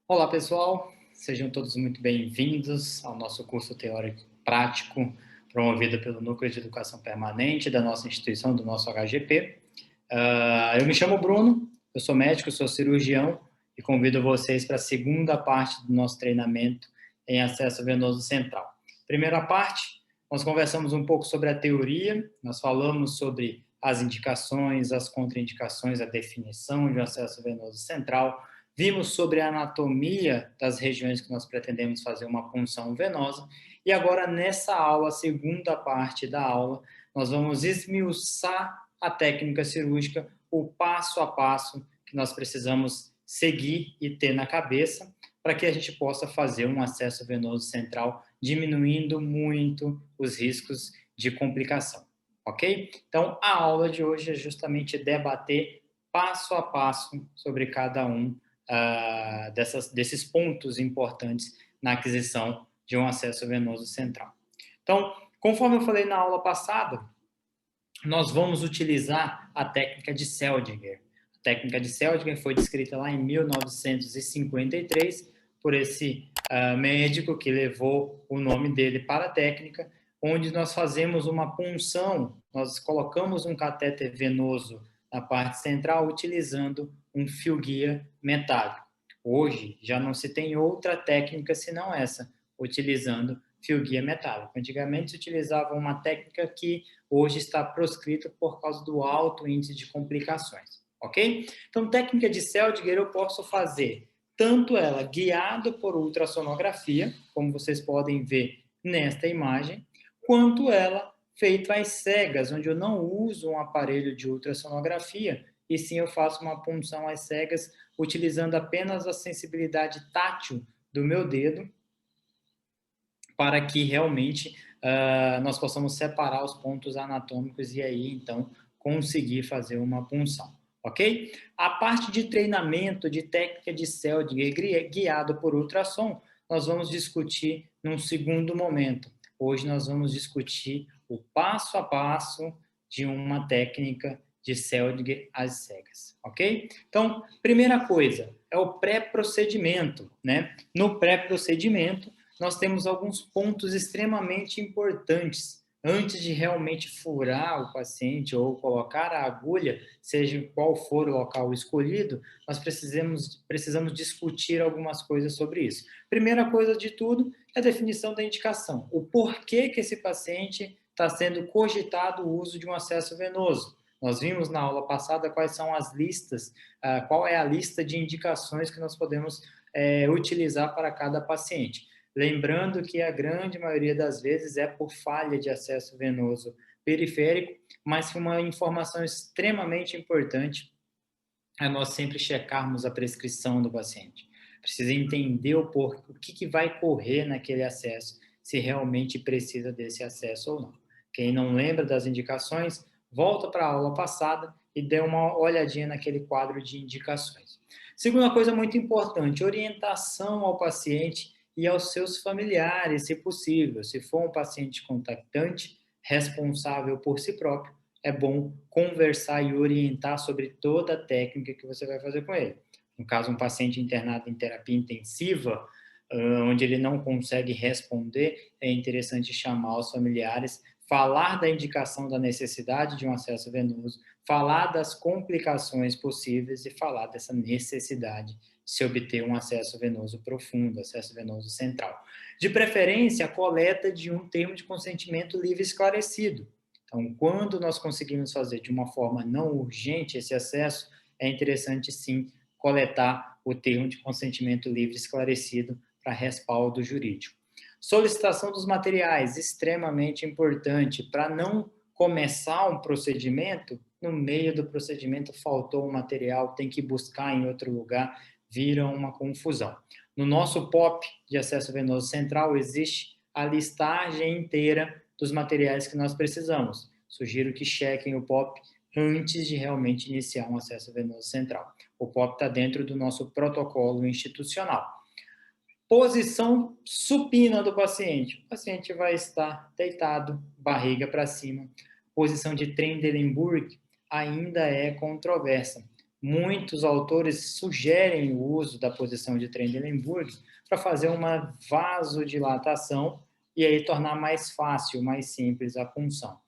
Olá, pessoal. Sejam todos muito bem-vindos ao nosso curso teórico prático promovido pelo Núcleo de Educação Permanente da nossa instituição, do nosso HGP. Eu me chamo Bruno, eu sou médico, sou cirurgião e convido vocês para a segunda parte do nosso treinamento em acesso venoso central. Primeira parte, nós conversamos um pouco sobre a teoria, nós falamos sobre as indicações, as contraindicações, a definição de um acesso venoso central. Vimos sobre a anatomia das regiões que nós pretendemos fazer uma punção venosa. E agora, nessa aula, a segunda parte da aula, nós vamos esmiuçar a técnica cirúrgica, o passo a passo que nós precisamos seguir e ter na cabeça para que a gente possa fazer um acesso venoso central, diminuindo muito os riscos de complicação. Ok? Então, a aula de hoje é justamente debater passo a passo sobre cada um desses pontos importantes na aquisição de um acesso venoso central. Então, conforme eu falei na aula passada, nós vamos utilizar a técnica de Seldinger. A técnica de Seldinger foi descrita lá em 1953 por esse médico que levou o nome dele para a técnica, onde nós fazemos uma punção, nós colocamos um catéter venoso na parte central utilizando um fio-guia metálico. Hoje já não se tem outra técnica senão essa, utilizando fio-guia metálico. Antigamente se utilizava uma técnica que hoje está proscrita por causa do alto índice de complicações, ok? Então, técnica de Seldinger eu posso fazer tanto ela guiada por ultrassonografia, como vocês podem ver nesta imagem, quanto ela feita às cegas, onde eu não uso um aparelho de ultrassonografia, e sim eu faço uma punção às cegas utilizando apenas a sensibilidade tátil do meu dedo para que realmente nós possamos separar os pontos anatômicos e aí, então, conseguir fazer uma punção, ok? A parte de treinamento de técnica de Seldinger guiado por ultrassom, nós vamos discutir num segundo momento. Hoje nós vamos discutir o passo a passo de uma técnica de Seldinger às cegas, ok? Então, primeira coisa, é o pré-procedimento, né? No pré-procedimento, nós temos alguns pontos extremamente importantes antes de realmente furar o paciente ou colocar a agulha, seja qual for o local escolhido, nós precisamos discutir algumas coisas sobre isso. Primeira coisa de tudo é a definição da indicação. O porquê que esse paciente está sendo cogitado o uso de um acesso venoso. Nós vimos na aula passada quais são as listas, qual é a lista de indicações que nós podemos utilizar para cada paciente. Lembrando que a grande maioria das vezes é por falha de acesso venoso periférico, mas uma informação extremamente importante é nós sempre checarmos a prescrição do paciente. Precisa entender o que vai correr naquele acesso, se realmente precisa desse acesso ou não. Quem não lembra das indicações, volta para a aula passada e dê uma olhadinha naquele quadro de indicações. Segunda coisa muito importante, orientação ao paciente e aos seus familiares, se possível. Se for um paciente contactante, responsável por si próprio, é bom conversar e orientar sobre toda a técnica que você vai fazer com ele. No caso, um paciente internado em terapia intensiva, onde ele não consegue responder, é interessante chamar os familiares, falar da indicação da necessidade de um acesso venoso, falar das complicações possíveis e falar dessa necessidade de se obter um acesso venoso profundo, acesso venoso central. De preferência, a coleta de um termo de consentimento livre esclarecido. Então, quando nós conseguimos fazer de uma forma não urgente esse acesso, é interessante sim coletar o termo de consentimento livre esclarecido para respaldo jurídico. Solicitação dos materiais, extremamente importante, para não começar um procedimento, no meio do procedimento faltou um material, tem que buscar em outro lugar, vira uma confusão. No nosso POP de acesso venoso central existe a listagem inteira dos materiais que nós precisamos. Sugiro que chequem o POP antes de realmente iniciar um acesso venoso central. O POP está dentro do nosso protocolo institucional. Posição supina do paciente. O paciente vai estar deitado, barriga para cima. Posição de Trendelenburg ainda é controversa. muitos autores sugerem o uso da posição de Trendelenburg para fazer uma vasodilatação e aí tornar mais fácil, mais simples a punção.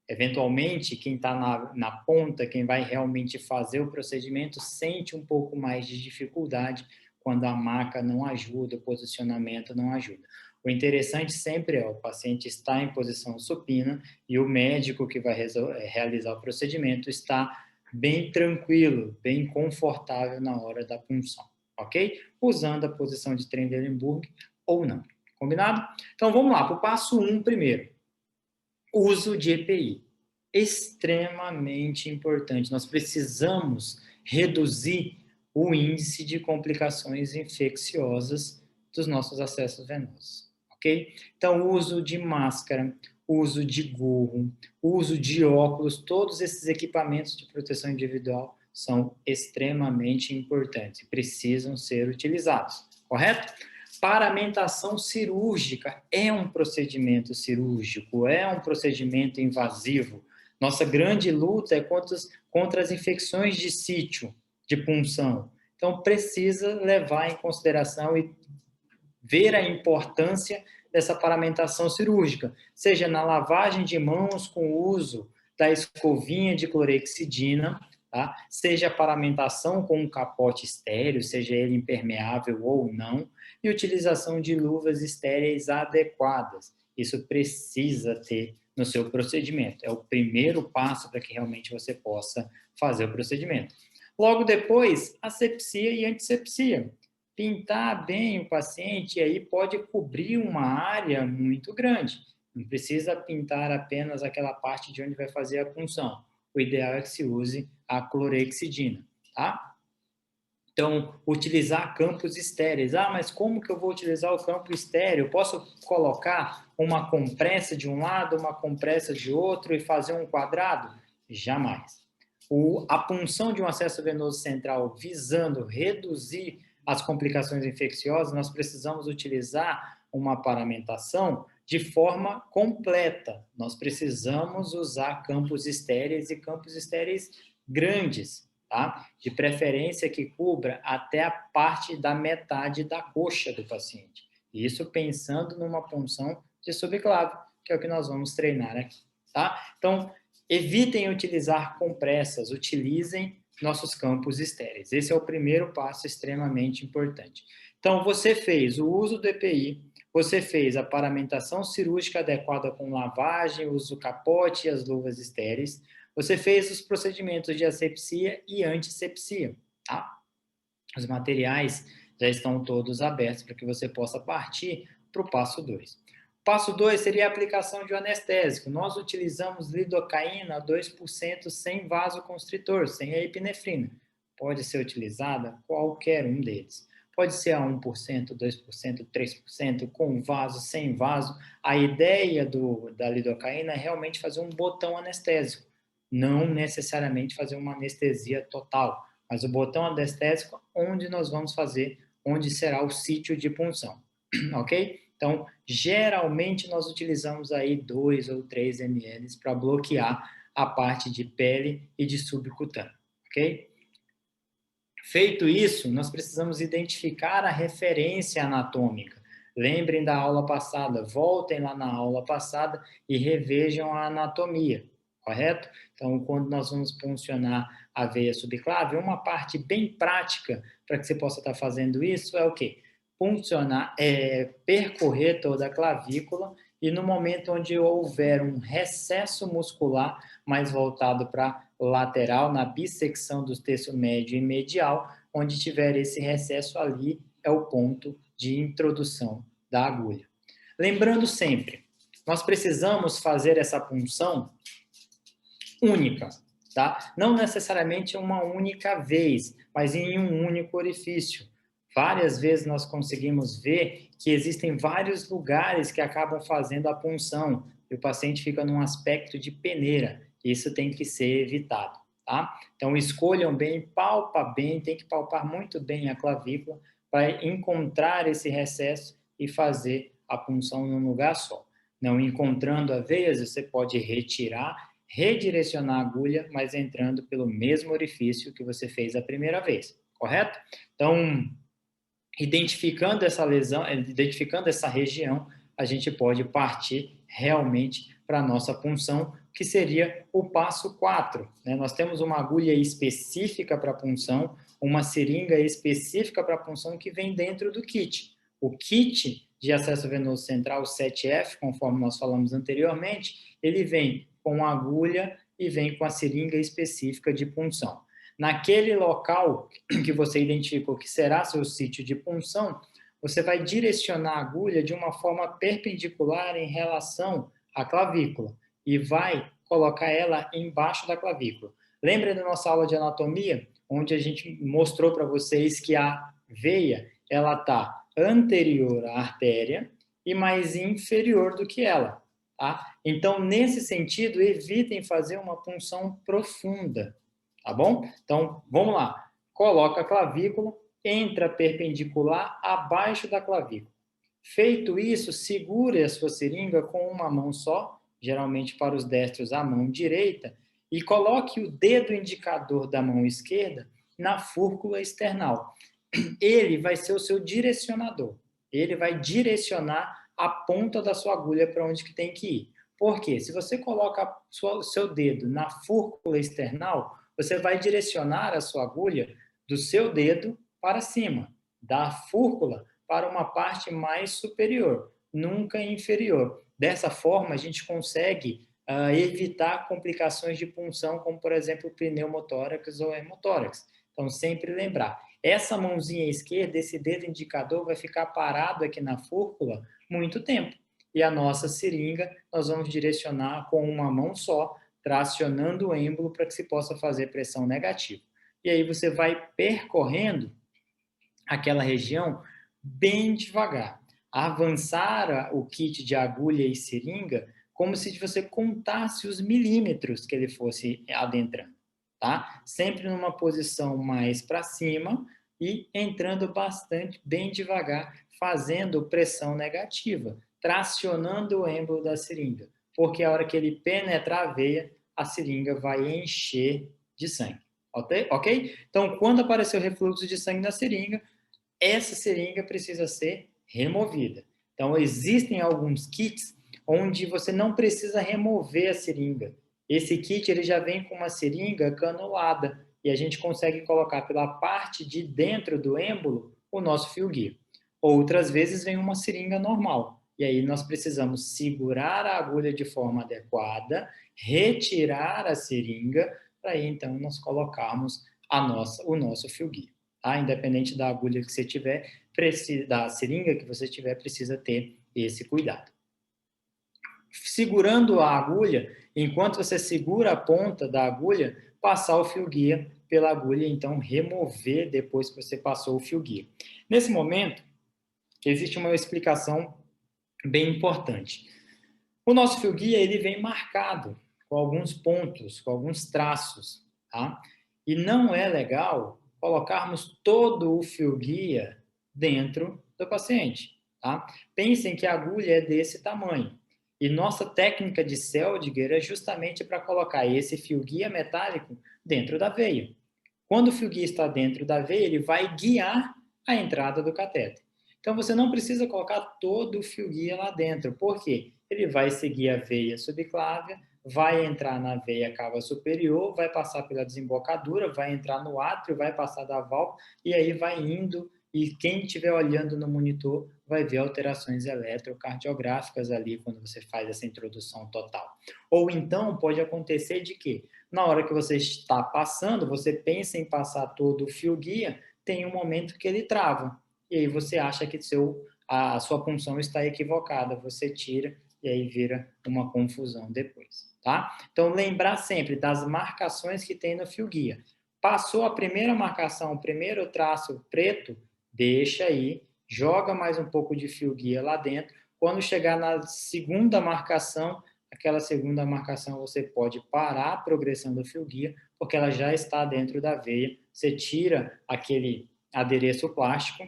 Eventualmente, quem está na ponta, quem vai realmente fazer o procedimento, sente um pouco mais de dificuldade quando a maca não ajuda, o posicionamento não ajuda. O interessante sempre é o paciente estar em posição supina e o médico que vai realizar o procedimento está bem tranquilo, bem confortável na hora da punção, ok? Usando a posição de Trendelenburg ou não. Combinado? Então, vamos lá para o passo 1 primeiro. Uso de EPI. Extremamente importante. Nós precisamos reduzir o índice de complicações infecciosas dos nossos acessos venosos, ok? Então, uso de máscara, uso de gorro, uso de óculos, todos esses equipamentos de proteção individual são extremamente importantes e precisam ser utilizados, correto? Paramentação cirúrgica é um procedimento cirúrgico, é um procedimento invasivo. Nossa grande luta é contra as infecções de sítio, de punção. Então, precisa levar em consideração e ver a importância dessa paramentação cirúrgica, seja na lavagem de mãos com o uso da escovinha de clorexidina, tá? Seja a paramentação com um capote estéreo, seja ele impermeável ou não, e utilização de luvas estéreis adequadas. Isso precisa ter no seu procedimento. É o primeiro passo para que realmente você possa fazer o procedimento. Logo depois, asepsia e antisepsia. Pintar bem o paciente, e aí pode cobrir uma área muito grande. Não precisa pintar apenas aquela parte de onde vai fazer a punção. O ideal é que se use a clorexidina, tá? Então, utilizar campos estéreis. Ah, mas como que eu vou utilizar o campo estéreo? Posso colocar uma compressa de um lado, uma compressa de outro e fazer um quadrado? Jamais. A punção de um acesso venoso central visando reduzir as complicações infecciosas, nós precisamos utilizar uma paramentação de forma completa. Nós precisamos usar campos estéreis e campos estéreis grandes, tá? De preferência que cubra até a parte da metade da coxa do paciente. Isso pensando numa punção de subclave, que é o que nós vamos treinar aqui, tá? Então, evitem utilizar compressas, utilizem nossos campos estéreis. Esse é o primeiro passo extremamente importante. Então, você fez o uso do EPI, você fez a paramentação cirúrgica adequada com lavagem, uso do capote e as luvas estéreis, você fez os procedimentos de asepsia e antisepsia, tá? Os materiais já estão todos abertos para que você possa partir para o passo 2. Passo 2 seria a aplicação de um anestésico. Nós utilizamos lidocaína 2% sem vasoconstritor, sem a epinefrina. Pode ser utilizada qualquer um deles. Pode ser a 1%, 2%, 3%, com vaso, sem vaso. A ideia da lidocaína é realmente fazer um botão anestésico, não necessariamente fazer uma anestesia total, mas o botão anestésico onde nós vamos fazer, onde será o sítio de punção, ok? Então, geralmente nós utilizamos aí 2 ou 3 ml para bloquear a parte de pele e de subcutâneo, ok? Feito isso, nós precisamos identificar a referência anatômica. Lembrem da aula passada, voltem lá na aula passada e revejam a anatomia, correto? Então, quando nós vamos puncionar a veia subclave, uma parte bem prática para que você possa estar fazendo isso é o quê? Puncionar, percorrer toda a clavícula e no momento onde houver um recesso muscular mais voltado para lateral, na bissecção do terço médio e medial, onde tiver esse recesso ali é o ponto de introdução da agulha. Lembrando sempre, nós precisamos fazer essa punção única, tá? Não necessariamente uma única vez, mas em um único orifício. Várias vezes nós conseguimos ver que existem vários lugares que acabam fazendo a punção e o paciente fica num aspecto de peneira. Isso tem que ser evitado, tá? Então, escolham bem, palpa bem, tem que palpar muito bem a clavícula para encontrar esse recesso e fazer a punção num lugar só. Não encontrando a veia, você pode retirar, redirecionar a agulha, mas entrando pelo mesmo orifício que você fez a primeira vez, correto? Então, identificando essa lesão, identificando essa região, a gente pode partir realmente para a nossa punção, que seria o passo 4. Né? Nós temos uma agulha específica para punção, uma seringa específica para punção que vem dentro do kit. O kit de acesso venoso central, o 7F, conforme nós falamos anteriormente, ele vem com a agulha e vem com a seringa específica de punção. Naquele local que você identificou que será seu sítio de punção, você vai direcionar a agulha de uma forma perpendicular em relação à clavícula e vai colocar ela embaixo da clavícula. Lembra da nossa aula de anatomia, onde a gente mostrou para vocês que a veia ela está anterior à artéria e mais inferior do que ela. Tá? Então, nesse sentido, evitem fazer uma punção profunda. Tá bom? Então, vamos lá. Coloca a clavícula, entra perpendicular abaixo da clavícula. Feito isso, segure a sua seringa com uma mão só, geralmente para os destros a mão direita, e coloque o dedo indicador da mão esquerda na fúrcula external. Ele vai ser o seu direcionador. Ele vai direcionar a ponta da sua agulha para onde que tem que ir. Por quê? Se você coloca o seu dedo na fúrcula external, você vai direcionar a sua agulha do seu dedo para cima, da fúrcula para uma parte mais superior, nunca inferior. Dessa forma, a gente consegue evitar complicações de punção, como, por exemplo, pneumotórax ou hemotórax. Então, sempre lembrar, essa mãozinha esquerda, esse dedo indicador, vai ficar parado aqui na fúrcula muito tempo. E a nossa seringa, nós vamos direcionar com uma mão só, tracionando o êmbolo para que se possa fazer pressão negativa. E aí você vai percorrendo aquela região bem devagar. Avançar o kit de agulha e seringa como se você contasse os milímetros que ele fosse adentrando, tá? Sempre numa posição mais para cima e entrando bastante, bem devagar, fazendo pressão negativa, tracionando o êmbolo da seringa, porque a hora que ele penetrar a veia, a seringa vai encher de sangue, ok? Então, quando aparecer o refluxo de sangue na seringa, essa seringa precisa ser removida. Então, existem alguns kits onde você não precisa remover a seringa. Esse kit ele já vem com uma seringa canulada e a gente consegue colocar pela parte de dentro do êmbolo o nosso fio guia. Outras vezes vem uma seringa normal. E aí nós precisamos segurar a agulha de forma adequada, retirar a seringa, para aí então nós colocarmos o nosso fio guia. Tá? Independente da agulha que você tiver, da seringa que você tiver, precisa ter esse cuidado. Segurando a agulha, enquanto você segura a ponta da agulha, passar o fio guia pela agulha, então remover depois que você passou o fio guia. Nesse momento, existe uma explicação bem importante. O nosso fio guia ele vem marcado com alguns pontos, com alguns traços, tá? E não é legal colocarmos todo o fio guia dentro do paciente, tá? Pensem que a agulha é desse tamanho. E nossa técnica de Seldinger é justamente para colocar esse fio guia metálico dentro da veia. Quando o fio guia está dentro da veia, ele vai guiar a entrada do catéter. Então, você não precisa colocar todo o fio guia lá dentro. Por quê? Ele vai seguir a veia subclávia, vai entrar na veia cava superior, vai passar pela desembocadura, vai entrar no átrio, vai passar da válvula e aí vai indo. E quem estiver olhando no monitor vai ver alterações eletrocardiográficas ali quando você faz essa introdução total. Ou então pode acontecer de que na hora que você está passando, você pensa em passar todo o fio guia, tem um momento que ele trava. E aí você acha que a sua punção está equivocada, você tira e aí vira uma confusão depois, tá? Então, lembrar sempre das marcações que tem no fio guia. Passou a primeira marcação, o primeiro traço preto, deixa aí, joga mais um pouco de fio guia lá dentro. Quando chegar na segunda marcação, aquela segunda marcação você pode parar a progressão do fio guia, porque ela já está dentro da veia. Você tira aquele adereço plástico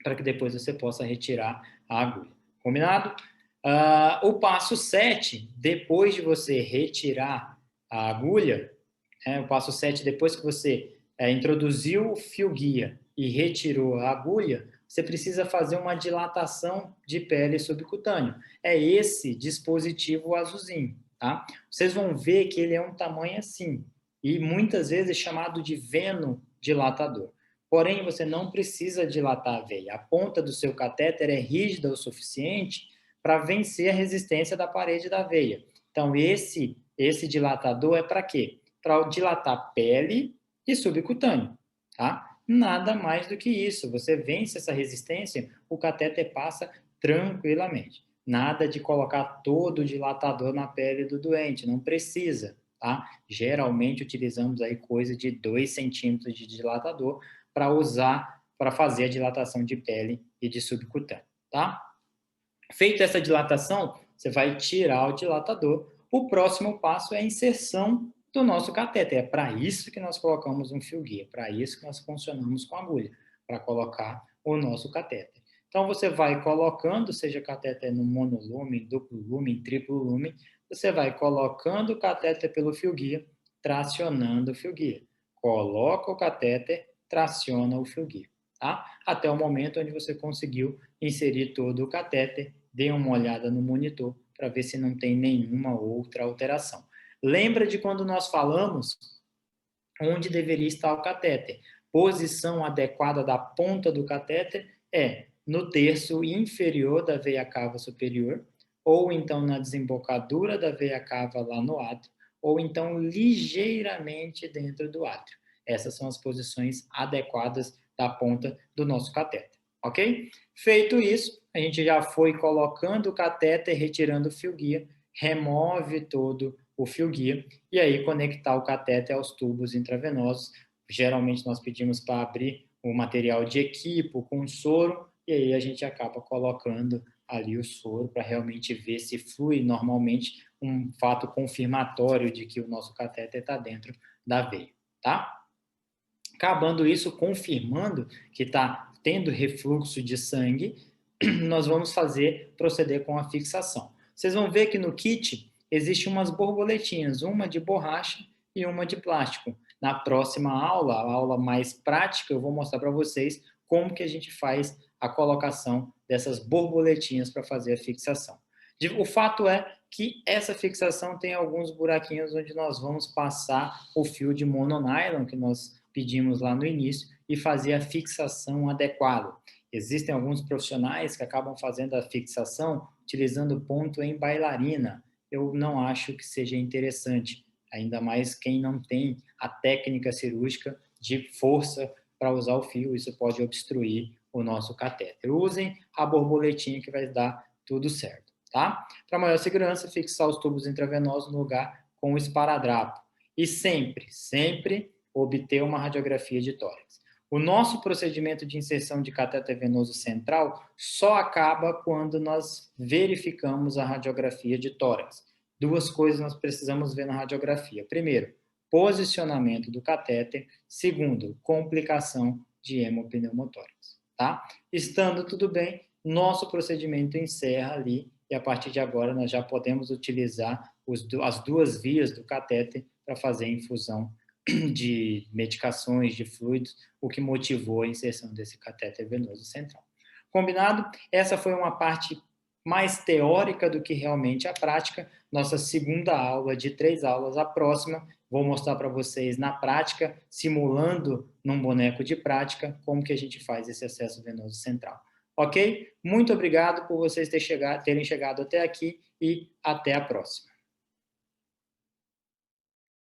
para que depois você possa retirar a agulha. Combinado? O passo 7, depois de você retirar a agulha, o passo 7, depois que você introduziu o fio guia e retirou a agulha, você precisa fazer uma dilatação de pele subcutâneo. É esse dispositivo azulzinho, tá? Vocês vão ver que ele é um tamanho assim, e muitas vezes é chamado de venodilatador. Porém, você não precisa dilatar a veia. A ponta do seu catéter é rígida o suficiente para vencer a resistência da parede da veia. Então, esse dilatador é para quê? Para dilatar pele e subcutâneo, tá? Nada mais do que isso. Você vence essa resistência, o catéter passa tranquilamente. Nada de colocar todo o dilatador na pele do doente, não precisa, tá? Geralmente utilizamos aí coisa de 2 centímetros de dilatador para usar, para fazer a dilatação de pele e de subcutâneo, tá? Feita essa dilatação, você vai tirar o dilatador. O próximo passo é a inserção do nosso catéter. É para isso que nós colocamos um fio guia, para isso que nós funcionamos com agulha, para colocar o nosso catéter. Então, você vai colocando, seja catéter no monolume, duplo lume, triplo lume, você vai colocando o catéter pelo fio guia, tracionando o fio guia. Coloca o catéter, traciona o fio guia, tá? Até o momento onde você conseguiu inserir todo o catéter, dê uma olhada no monitor para ver se não tem nenhuma outra alteração. Lembra de quando nós falamos onde deveria estar o catéter? Posição adequada da ponta do catéter é no terço inferior da veia cava superior, ou então na desembocadura da veia cava lá no átrio, ou então ligeiramente dentro do átrio. Essas são as posições adequadas da ponta do nosso catéter, ok? Feito isso, a gente já foi colocando o catéter, retirando o fio guia, remove todo o fio guia e aí conectar o catéter aos tubos intravenosos. Geralmente nós pedimos para abrir o material de equipo com soro e aí a gente acaba colocando ali o soro para realmente ver se flui normalmente, um fato confirmatório de que o nosso catéter está dentro da veia, tá? Acabando isso, confirmando que está tendo refluxo de sangue, nós vamos proceder com a fixação. Vocês vão ver que no kit existem umas borboletinhas, uma de borracha e uma de plástico. Na próxima aula, a aula mais prática, eu vou mostrar para vocês como que a gente faz a colocação dessas borboletinhas para fazer a fixação. O fato é que essa fixação tem alguns buraquinhos onde nós vamos passar o fio de mononylon que nós pedimos lá no início e fazer a fixação adequada. Existem alguns profissionais que acabam fazendo a fixação utilizando ponto em bailarina. Eu não acho que seja interessante, ainda mais quem não tem a técnica cirúrgica de força para usar o fio, isso pode obstruir o nosso catéter. Usem a borboletinha que vai dar tudo certo, tá? Para maior segurança, fixar os tubos intravenosos no lugar com o esparadrapo. E sempre obter uma radiografia de tórax. O nosso procedimento de inserção de catéter venoso central só acaba quando nós verificamos a radiografia de tórax. Duas coisas nós precisamos ver na radiografia. Primeiro, posicionamento do catéter. Segundo, complicação de hemopneumotórax. Tá? Estando tudo bem, nosso procedimento encerra ali e a partir de agora nós já podemos utilizar as duas vias do catéter para fazer a infusão de medicações, de fluidos, o que motivou a inserção desse catéter venoso central. Combinado? Essa foi uma parte mais teórica do que realmente a prática. Nossa segunda aula de 3 aulas, a próxima, vou mostrar para vocês na prática, simulando num boneco de prática, como que a gente faz esse acesso venoso central. Ok? Muito obrigado por vocês terem chegado até aqui e até a próxima.